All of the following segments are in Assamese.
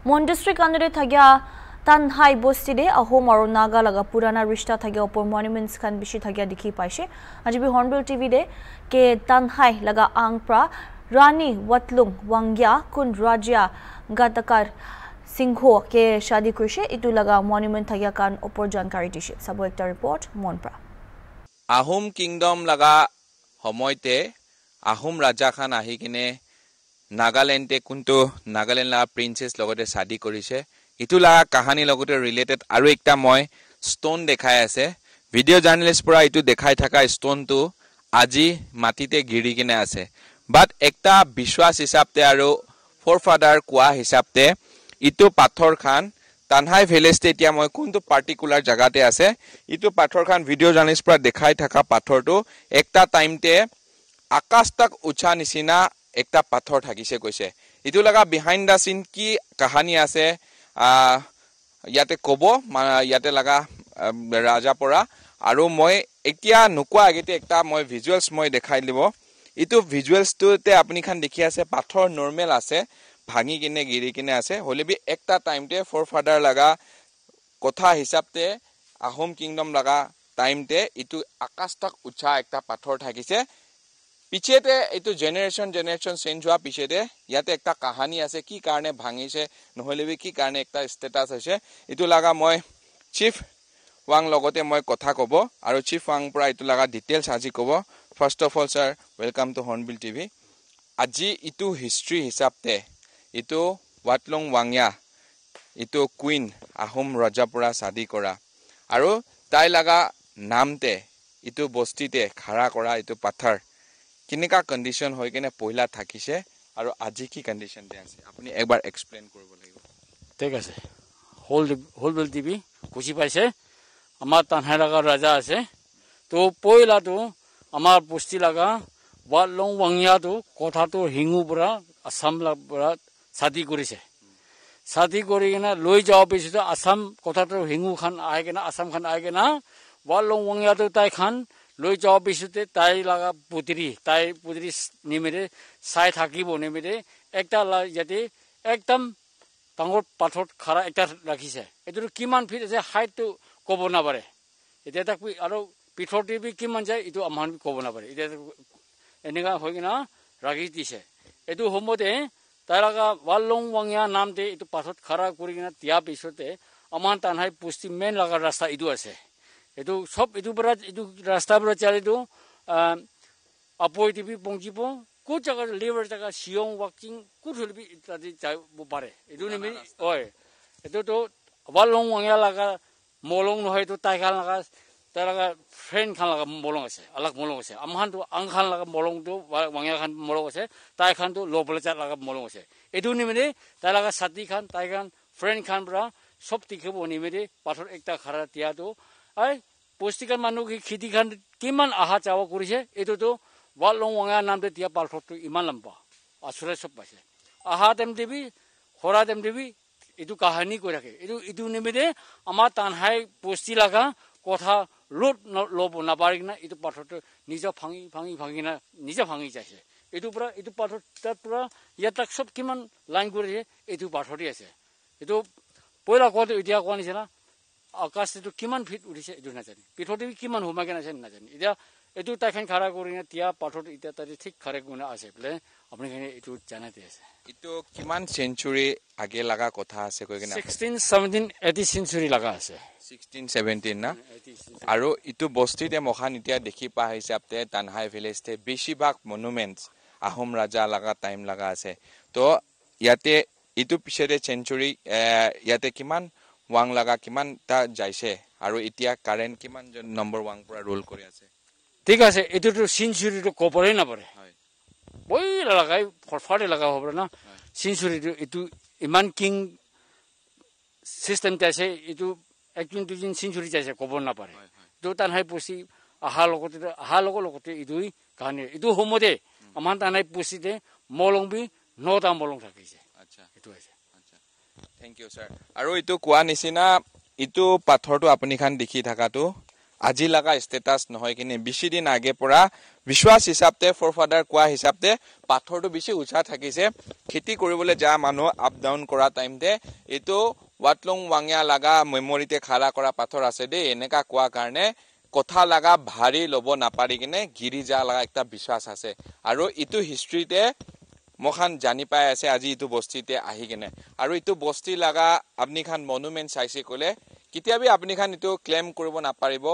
Mon district under thagya Tanhai Bostide a home or Naga laga Purana Rishta thagya upor monuments kan bishi thagya dikhi paise. Ajibi Hornbill TV de ke Tanhai laga Angpra Rani Watlung Wangya Kun Rajya Gatakar Singho ke shadi kurishe itu laga monument thagya kan upor jankari dishe. Sabo ekta report Monpra. Ahom Kingdom laga homoite Ahom Raja Khan ahi kine Nagaland kunto Nagaland la princess logote shadi korise. Itu laga kahani logote related aru ekta moi stone dekhai ase. Video journalist pura itu dekhai thaka stone tu aji matite giri kine ase. But ekta bishwas hisabte aru forefather kwa hisabte itu pathor khan Tanhai village te etia moi kuntu particular jagate ase. Itu pathor khan video journalist pura dekhai thaka pathor tu ekta time te akas tak ucha nisina ekta pathor thakise koise. Itu laga behind the scene ki kahani ase. Yate kobo yate laga raja pora aru moi etia nukwa agete ekta moi visuals moi dekhai libo. Itu visuals tu te apni khan dekhi ase pathor normal ase bhangi kine giri kine ase holebi ekta time te forefather laga kotha hisabte Ahom Kingdom laga time te itu akas tak ucha ekta pathor thakise. Pichete itu generation change hua pichete yate ekta kahani ase ki karne bhangise noholebi ki karne ekta status ase itu laga moi chief wang logote moi kotha kobo aru chief wang pura itu laga details aji kobo. First of all sir, welcome to Hornbill TV. Aji itu history hisabte itu Watlung Wangya itu queen Ahom Raja pura shadi kora aru tai laga namte itu bostite khara kora itu pathar किनेका कंडीशन होय केने पहिला থাকিছে আৰু আজি কি कंडीशन দে আছে আপুনি একবাৰ এক্সপ্লেইন কৰিব লাগিব ঠিক আছে হোলবিল টিভি খুশি পাইছে আমাৰ তানহাই লাগা ৰাজা আছে তো পয়লা তো আমাৰ পুষ্টি লাগা ওয়ালং ওয়াংয়া তো কথা তো হিঙু পুৰা আসাম পুৰা শাদি কৰিছে শাদি কৰি কিনা লৈ যাও পিছত আসাম কথা তো হিঙু খান আই কিনা আসাম খান আই কিনা ওয়ালং ওয়াংয়া তো তাই খান লৈ যাও পিছতে তাই লাগা পুত্ৰী নিমেৰে চাই থাকিব নিমেৰে একটা যাতে একদম ডাঙৰ পাথৰ খাৰা একটা ৰাখিছে এটো কিমান ফিট আছে হাইট তো কব না পাৰে এটা তাক আৰু পিঠৰটি বি কিমান যায় এটো আমান কব না পাৰে এটা এনেকা হৈ কিনা ৰাখি দিছে এটো হোমতে তাই লাগা ওয়ালং ওয়াংয়া নামতে এটো পাথৰ খাৰা কৰি কিনা তিয়া পিছতে আমান তানহাই পুষ্টি মেন লাগা ৰাস্তা এটো আছে itu sob itu berat itu rasta berat cari itu apa itu bi pongjipo ku jaga lever jaga siong walking ku lebih tadi cai bupare itu nih oi itu tuh walong wangya laga molong noh itu taikan laga friend kan laga molong ase alak molong ase amhan tuh angkan laga molong tuh wangya kan molong ase taikan tuh low blood laga molong ase itu nih tai laga sati kan taikan friend kan bra sob tiga bo nih pathor ekta khara tia tuh ay পুষ্টিকার মানুহ খেতি খান কিমান আহা চাওয়া কৰিছে এটোতো ওয়ালং ওয়াংয়া নামতে তিয়া পালফটো ইমান লম্বা আসলে সব পাইছে আহা তেম দেবী খরা তেম দেবী এটো কাহিনী কৈ ৰাখে এটো নিমিতে আমাৰ তানহাই পুষ্টি লাগা কথা লোট লব নাপাৰি না এটো পাথৰটো নিজে ভাঙি না নিজে ভাঙি যাইছে এটো পুৰা এটো পাথৰ তাৰ পুৰা ইয়াত সব কিমান লাইন কৰিছে এটো পাথৰটি আছে এটো পয়লা কত এতিয়া কোৱা নিচিনা আকাশ তো কিমান ফিট উঠিছে এটো নাজানি পিঠতে কিমান হোমাকে নাছে নাজানি এতিয়া এটো তাইখান খাৰা কৰি না তিয়া পাথৰ এতিয়া তাতে ঠিক খাৰে গুণা আছে বলে আপুনি এটো জানাতে আছে ইটো কিমান সেঞ্চুৰি আগে লাগা কথা আছে কৈ কিনা 16 17 80 সেঞ্চুৰি লাগা আছে 16 17 না আৰু ইটো বস্তিতে মখান এতিয়া দেখি পা হিচাপতে তানহাই ভিলেজ তে বেছিভাগ মনুমেন্টস আহোম ৰাজা লাগা টাইম লাগা আছে তো ইয়াতে ইটো পিছতে সেঞ্চুৰি ইয়াতে কিমান ওয়াং লাগা কিমান তা যাইছে আৰু এতিয়া কাৰেন্ট কিমান নম্বৰ ওয়াং পুৰা ৰোল কৰি আছে ঠিক আছে এটো তো সেঞ্চুৰিটো কপৰে না পৰে হয় বই লাগাই ফৰফাৰে লাগা হ'ব না সেঞ্চুৰিটো এটো ইমান কিং সিস্টেম আছে এটো একদিন দুদিন সেঞ্চুৰি যাইছে কব না পাৰে তো তানহাই পুছি আহা লগতে ইদুই কানে এটো হোমতে আমান তানহাই পুছিতে মলংবি নটা মলং থাকিছে আচ্ছা এটো আছে Thank you sir. Aru itu kuah nisina itu pathor tu apuni khan dekhi thaka tu আজি লাগা স্ট্যাটাস নহয় কিনে 20 দিন আগে পৰা বিশ্বাস হিচাপতে ফৰফাদাৰ কোৱা হিচাপতে পাথৰটো বেছি উঁচা থাকিছে খেতি কৰিবলৈ যা মানুহ আপ ডাউন কৰা টাইমতে এইটো ৱাটলং ৱাঙিয়া লাগা মেমৰিতে খাৰা কৰা পাথৰ আছে দেই এনেকা কোৱা কাৰণে কথা লাগা ভাৰী ল'ব নাপাৰি কিনে গিৰি যা লাগা একটা বিশ্বাস আছে আৰু ইটো হিষ্ট্ৰীতে মখান জানি পাই আছে আজি ইটো বস্তিতে আহি কিনে আৰু ইটো বস্তি লাগা আপনি খান মনুমেন্ট চাইছে কলে কিতিয়াবি আপনি খান ইটো ক্লেম কৰিব নাপাৰিব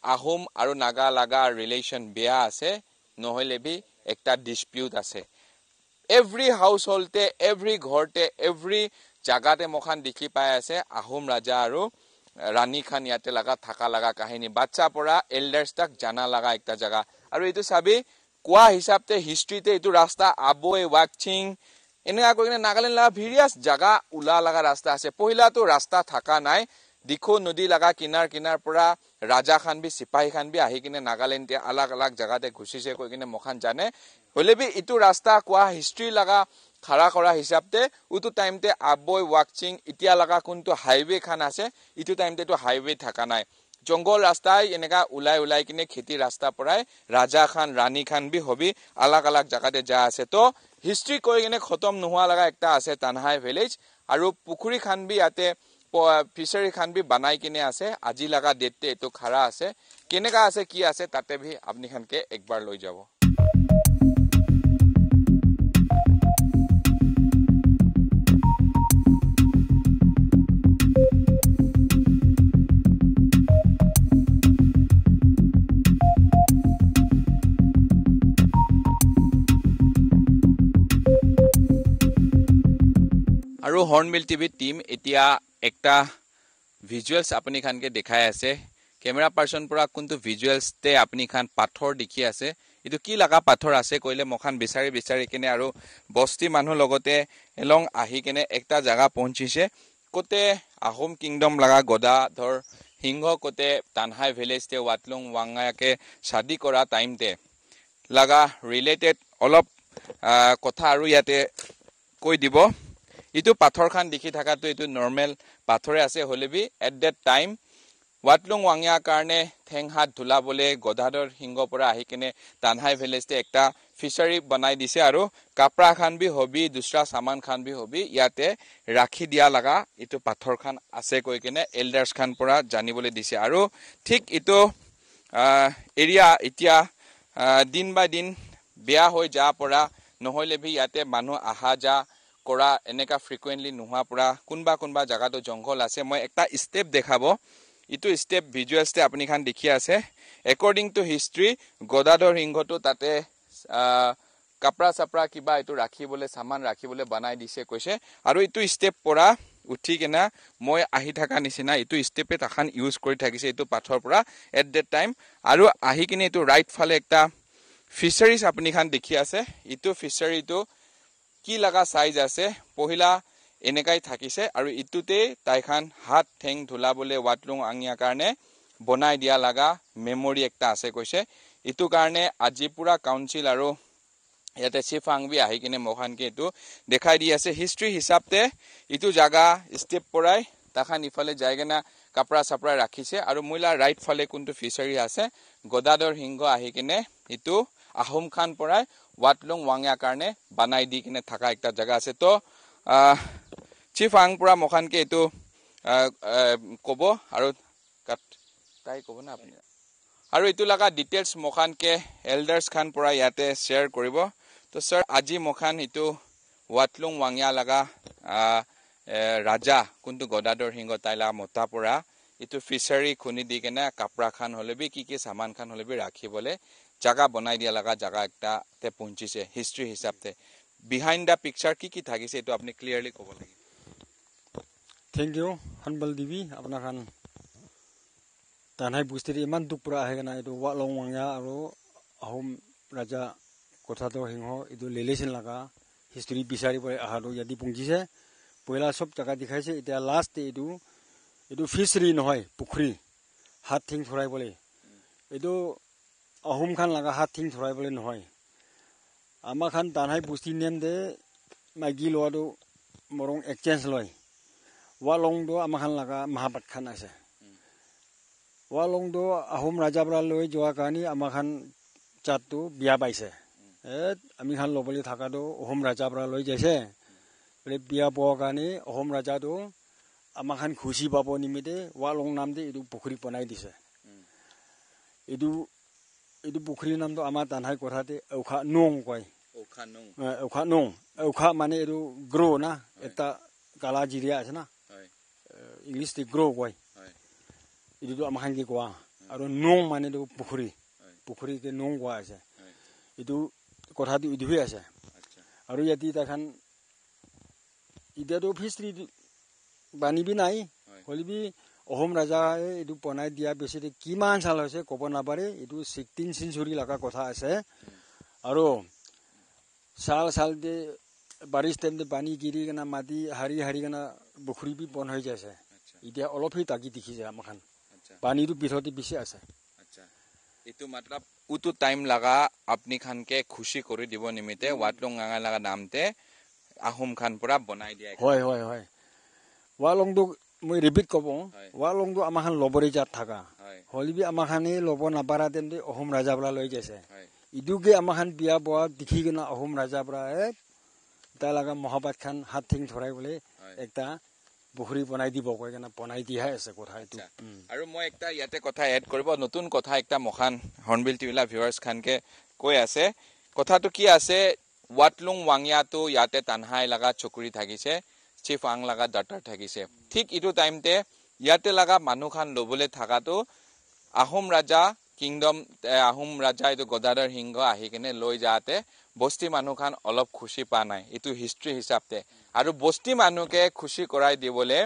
আহোম আৰু নাগা লাগা ৰিলেশন বেয়া আছে নহলে বি একটা ডিসপিউট আছে এভৰি হাউসহোল্ডতে এভৰি ঘৰতে এভৰি জাগাতে মখান দেখি পাই আছে আহোম ৰাজা আৰু ৰাণী খান ইয়াতে লাগা থাকা লাগা কাহিনী বাচ্চা পৰা এল্ডাৰ্স তাক জানা লাগা একটা জাগা আৰু এইটো চাবি কোৱা হিচাপতে হিষ্ট্ৰীতে এইটো ৰাস্তা আবৈ ৱাকচিং এনেকা কৰি নাগালেণ্ড লাগা ভিৰিয়াছ জাগা উলা লাগা ৰাস্তা আছে পহিলাটো ৰাস্তা থাকা নাই দিখো নদী লাগা কিনাৰ কিনাৰ পৰা ৰাজা খান বি সিপাহী খান বি আহি কিনে নাগালেণ্ডে আলাগ আলাগ জাগাতে ঘুচিছে কৈ কিনে মখান জানে হলে বি ইটো ৰাস্তা কোৱা হিষ্ট্ৰী লাগা খাৰা কৰা হিচাপতে উটো টাইমতে আবৈ ৱাকচিং ইতিয়া লাগা কোনটো হাইৱে খান আছে ইটো টাইমতে তো হাইৱে থাকা নাই জঙ্গল ৰাস্তাই এনেকা উলাই কিনে খেতি ৰাস্তা পৰাই ৰাজা খান ৰাণী খান বি হবি আলাগ আলাগ জাগাতে যা আছে তো হিষ্ট্ৰী কৈ কিনে খতম নোহোৱা লাগা একটা আছে তানহাই ভিলেজ আৰু পুখুৰী খান বি ইয়াতে ফিচাৰী খান বি বানাই কিনে আছে আজি লাগা ডেটতে এটো খাৰা আছে কেনেকা আছে কি আছে তাতে ভি আপনি খানকে একবাৰ লৈ যাব আৰু হৰ্নবিল টিভি টিম এতিয়া একটা ভিজুৱেলছ আপুনি খানকে দেখাই আছে কেমেৰা পাৰ্সন পৰা কোনটো ভিজুৱেলছতে আপুনি খান পাথৰ দেখি আছে ইটো কি লাগা পাথৰ আছে কইলে মখান বিচাৰি কিনে আৰু বস্তি মানুহ লগতে এলং আহি কিনে একটা জাগা পৌঁছিছে কোতে আহোম কিংডম লাগা গদাধৰ সিংহ কোতে তানহাই ভিলেজতে ৱাটলং ৱাঙাকে শাদি কৰা টাইমতে লাগা ৰিলেটেড অলপ কথা আৰু ইয়াতে কৈ দিব ইটো পাথৰ খান দেখি থাকাটো ইটো নৰ্মেল পাথৰে আছে হলেবি এট দ্যাট টাইম ৱাটলং ৱাঙিয়া কাৰণে ঠেং হাত ধুলাবলে গদাধৰ সিংহ পৰা আহি কিনে তানহাই ভিলেজতে একটা ফিচাৰী বনাই দিছে আৰু কাপৰা খান বি হবি দুসৰা সামান খান বি হবি ইয়াতে ৰাখি দিয়া লাগা ইটো পাথৰ খান আছে কৈ কিনে এল্ডাৰ্স খান পৰা জানিবলৈ দিছে আৰু ঠিক ইটো এৰিয়া এতিয়া দিন বাই দিন বেয়া হৈ যা পৰা নহলে ভি ইয়াতে মানুহ আহা যা কৰা এনেকা ফ্ৰিকুৱেন্টলি নোহোৱা পৰা কোনবা জাগাটো জংঘল আছে মই একটা স্টেপ দেখাব ইটো স্টেপ ভিজুৱেলছতে আপুনি খান দেখি আছে একৰ্ডিং টু হিষ্ট্ৰী গদাধৰ সিংহটো তাতে কাপৰা চাপৰা কিবা ইটো ৰাখিবলৈ সামান ৰাখিবলৈ বনাই দিছে কৈছে আৰু ইটো স্টেপ পৰা উঠি কিনা মই আহি থাকা নিচিনা ইটো স্টেপে তাখান ইউজ কৰি থাকিছে ইটো পাথৰ পৰা এট দ্যাট টাইম আৰু আহি কিনে ইটো ৰাইট ফালে একটা ফিচাৰীজ আপুনি খান দেখি আছে ইটো ফিচাৰীটো কি লাগা সাইজ আছে পহিলা এনেকাই থাকিছে আৰু ইতুতে তাইখান হাত ঠেং ধুলাবলে ৱাটলং ৱাঙিয়া কাৰণে বনাই দিয়া লাগা মেমৰি একটা আছে কৈছে ইটো কাৰণে আজি পুৰা কাউন্সিল আৰু ইয়াতে চিফাংবি আহি কিনে মখানকে ইটো দেখাই দি আছে হিষ্ট্ৰী হিচাপতে ইটো জাগা স্টেপ পৰাই তাখান ইফালে যায়গেনা কাপৰা চাপৰা ৰাখিছে আৰু মইলা ৰাইট ফালে কোনটো ফিচাৰী আছে গদাধৰ সিংহ আহি কিনে ইটো আহোম খান পৰাই ৱাটলং ৱাঙিয়া কাৰণে বানাই দি কিনে থাকা একটা জাগা আছে তো চিফ আং পৰা মখানকে এটো কব আৰু তাই কব না আপুনি আৰু এটো লাগা ডিটেইলছ মখানকে এল্ডাৰ্স খান পৰা ইয়াতে শেয়াৰ কৰিব তো স্যাৰ আজি মখান এটো ৱাটলং ৱাঙিয়া লাগা ৰাজা কোনটো গদাধৰ সিংহ তাইলা মতা পৰা এটো ফিচাৰী খুনি দি কিনে কাপৰা খান হলেবি কি সামান খান হলেবি ৰাখিবলে জাগা বনাই দিয়া লাগা জাগা একটা তে পৌঁছিছে হিষ্ট্ৰী হিচাপতে বিহাইণ্ড দা পিকচাৰ কি থাকিছে এটো আপুনি ক্লিয়াৰলি ক'ব লাগে থ্যাংক ইউ হনবল দিবি আপোনাৰ খান তানহাই বুস্তিৰি ইমান দুখ পৰা আহে না এটো ৱাটলং ৱাঙিয়া আৰু আহোম ৰাজা গদাধৰ সিংহ এটো ৰিলেশন লাগা হিষ্ট্ৰী বিচাৰি পৰে আহাটো ইয়াদি পৌঁছিছে পহিলা সব জাগা দেখাইছে এতিয়া লাষ্ট এটো ফিচাৰী নহয় পুখুৰী হাত ঠেং ধৰাইবলে এটো আহোম খান লাগা হাত ঠেং ধৰাইবলে নহয় আমাৰ খান তানহাই বুস্তি নেম দে মাইগি লোৱাটো মৰং এক্সচেঞ্জ লয় ৱাটলং দো আমাৰ খান লাগা মহাপাত খান আছে ৱাটলং দো আহোম ৰাজা পৰা লৈ যোৱা কাৰণে আমাৰ খান জাতটো বিয়া পাইছে আমি খান ল'বলৈ থকাটো অহোম ৰাজাৰ পৰা লৈ যাইছে বিয়া পোৱাৰ কাৰণে অহোম ৰাজাটো আমাক খান খুচি পাব নিমিত্তে ৱালং নাম দি এইটো পুখুৰী বনাই দিছে এইটো পুখুৰীৰ নামটো আমাৰ তানহাই কথাতে উখা নং কয় উখা নং উখা মানে এইটো গ্ৰ' না এটা কালা জিৰিয়া আছে না ইংলিছতে গ্ৰ' কয় এইটোতো আমাৰ খানকে কোৱা আৰু নং মানে এইটো পুখুৰীকে নং কোৱা আছে এইটো কথাটো ইটোৱে আছে আৰু ইয়াতে তাখান এতিয়াতো ফিচাৰী বানিবি নাই হ'লেবি অহোম ৰাজাই এইটো বনাই দিয়া বেছিতে কিমান চাল হৈছে ক'ব নাপাৰে এইটো 16 চেঞ্চুৰী লগা কথা আছে আৰু চাল বাৰিছ টাইমতে পানী গিৰি কেনে মাটি হাৰি কেনে পুখুৰী বি বন হৈ যাইছে এতিয়া অলপহে তাকি দেখিছে আমাৰ খান পানীটো পিছতে বেছি আছে itu matlab utu time laga apni khan ke khushi kori dibo nimite watlong nganga laga namte ahum khan pura bonai dia hoy walong do moi repeat kobo walong do ama khan lobori jat thaka holibi ama khane lobo na para temde ahum raja bra loi jaise iduge ama khan biya boa dikhi gena ahum raja bra ta laga mohabbat khan hat thing thorai bole ekta পুখুৰী বনাই দিব কয় কেনে বনাই দিয়াই আছে কথা এইটো আৰু মই একটা ইয়াতে কথা এড কৰিব নতুন কথা একটা মখান হৰ্ণবিল টিভিলা ভিউৱাৰ্ছ খানকে কৈ আছে কথাটো কি আছে ওয়াটলুং ওয়াংয়াটো ইয়াতে তানহাই লাগা চকুৰি থাকিছে চিফ আং লাগা ডাটাৰ থাকিছে ঠিক ইটো টাইমতে ইয়াতে লাগা মানুহ খান লবলে থাকাটো আহোম ৰাজা কিংডম আহোম ৰাজা এইটো গদাধৰ সিংহ আহি কেনে লৈ যাতে বস্তি মানুহ খান অলপ খুশি পা নাই ইটো হিষ্ট্ৰী হিচাপতে আৰু বস্তি মানুহকে খুশি কৰাই দিবলে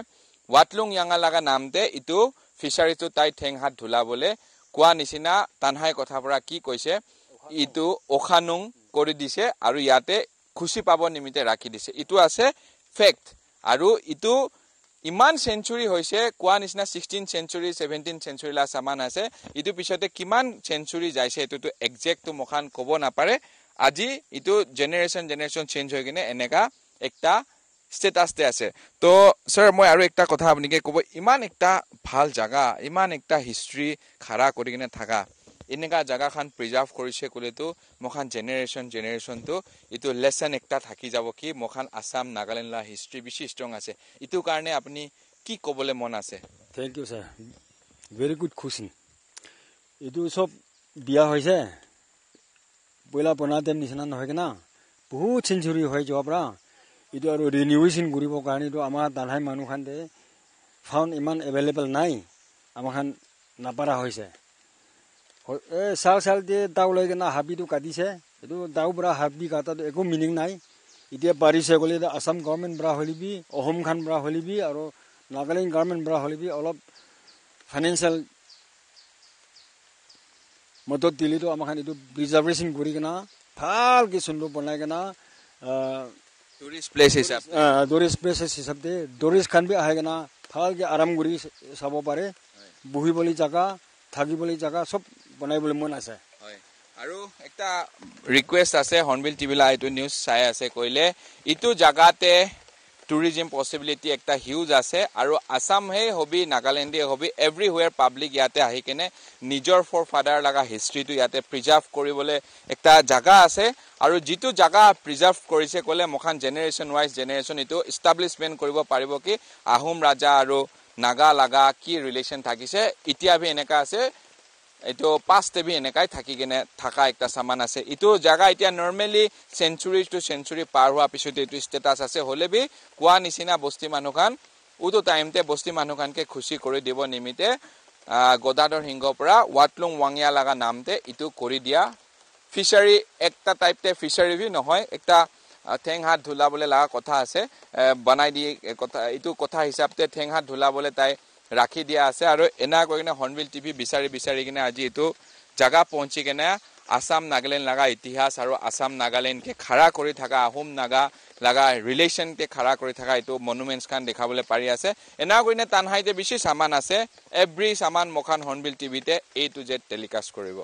ওয়াটলুং ইয়াঙা লাগা নামতে ইটো ফিচাৰীটো তাই ঠেং হাত ধুলাবলে কোৱা নিচিনা তানহাই কথা পৰা কি কৈছে ইটো ওখানুং কৰি দিছে আৰু ইয়াতে খুশি পাব নিমিতে ৰাখি দিছে ইটো আছে ফেক্ট আৰু ইটো ইমান সেঞ্চুৰী হৈছে কোৱা নিচিনা 16 সেঞ্চুৰী 17 সেঞ্চুৰী লা সামান আছে ইটো পিছতে কিমান সেঞ্চুৰী যাইছে এটোটো এক্সাক্ট তো মখান ক'ব নাপাৰে আজি ইটো জেনেৰেশন চেঞ্জ হৈ গনে এনেকা একটা স্টেটাস তে আছে তো স্যাৰ মই আৰু একটা কথা আপনিকে কব ইমান একটা ভাল জায়গা ইমান একটা হিস্ট্রি খাৰা কৰি কিনে থাকা এনেকা জায়গা খান প্ৰিজাৰ্ভ কৰিছে কলেতো মখান জেনেৰেশন তো ইটো লেসন একটা থাকি যাব কি মখান আসাম নাগালেণ্ড লা হিস্ট্রি বেছি ষ্ট্ৰং আছে ইটো কাৰণে আপুনি কি কবলে মন আছে thank you sir very good question ইটো সব বিয়া হৈছে পয়লা বনাতে নিচিনা নহয় কেনা বহুত সেঞ্চুৰী হৈ যোৱা ইটো আৰু ৰিনিউৱেশ্যন কৰিব কাৰণে তো আমাৰ তানহাই মানুহ খানতে ফাউণ্ড ইমান এভেইলেবল নাই আমাৰ খান নাপাৰা হৈছে চাল দিয়ে দাও লৈ কেনে হাবিটো কাটিছে এইটো দাও পৰা হাবি কাটাটো একো মিনিং নাই এতিয়া পাৰিছে গ'লে আসাম গভৰ্ণমেণ্ট পৰা হলিবি অহোম খান পৰা হলিবি আৰু নাগালেণ্ড গভৰ্ণমেণ্ট পৰা হলিবি অলপ ফাইনেন্সিয়েল মদত দিলেতো আমাৰ খান এইটো প্ৰিজাৰ্ভেশ্যন কৰি কেনে ভালকৈ সুন্দৰ বনাই কেনে টুৰিষ্ট প্লেচ হিচাপে টুৰিষ্ট খান বি আহে কেনা ভালকৈ আৰাম কৰি চাব পাৰে বহিবলৈ জাগা থাকিবলৈ জাগা সব বনাইবলৈ মন আছে আৰু একটা ৰিকুৱেষ্ট আছে হৰ্ণবিল টিভিলা এইটো নিউজ চাই আছে কইলে ইটো জাগাতে টুৰিজম পসিবিলিটি একটা হিউজ আছে আৰু আসাম হে হবি নাগালেণ্ডে হবি এভৰিৱেৰ পাব্লিক ইয়াতে আহি কেনে নিজৰ ফৰ ফাদাৰ লাগা হিষ্ট্ৰীটো ইয়াতে প্ৰিজাৰ্ভ কৰিবলৈ একটা জাগা আছে আৰু যিটো জাগা প্ৰিজাৰ্ভ কৰিছে কলে মখান জেনেৰেশন ওয়াইজ জেনেৰেশন ইটো এস্টাব্লিশমেন্ট কৰিব পাৰিব কি আহোম ৰাজা আৰু নাগা লাগা কি ৰিলেশন থাকিছে ইতিয়া ভি এনেকা আছে এটো পাস্ট বি এনেকাই থাকি কেনে থাকা একটা সামান আছে ইটো জায়গা এতিয়া নরমালি সেঞ্চুরি টু সেঞ্চুরি পার হওয়া পিছতে এটো স্টেটাস আছে হলে বি কোয়া নিচিনা বস্তি মানুখান উটো টাইমতে বস্তি মানুখানকে খুশি কৰি দিব নিমিতে গদাধৰ সিংহ পৰা ওয়াটলুং ওয়াংয়া লাগা নামতে ইটো কৰি দিয়া ফিশারি একটা টাইপতে ফিশারি ভি নহয় একটা ঠেং হাত ধুলাবলে লাগা কথা আছে বনাই দিয়ে কথা ইটো কথা হিসাবতে ঠেং হাত ধুলাবলে তাই ৰাখি দিয়া আছে আৰু এনা কইনে হৰ্ণবিল টিভি বিচাৰি কিনে আজি এটো জায়গা পৌঁছি কেনে আসাম নাগালেণ্ড লাগা ইতিহাস আৰু আসাম নাগালেণ্ড কে খাৰা কৰি থাকা আহোম নাগা লাগা ৰিলেশন কে খাৰা কৰি থাকা এটো মনুমেন্টস খান দেখাবলে পাৰি আছে এনা কইনে তানহাইতে বেছি সামান আছে এভৰি সামান মখান হৰ্ণবিল টিভিতে A to Z টেলিকাষ্ট কৰিব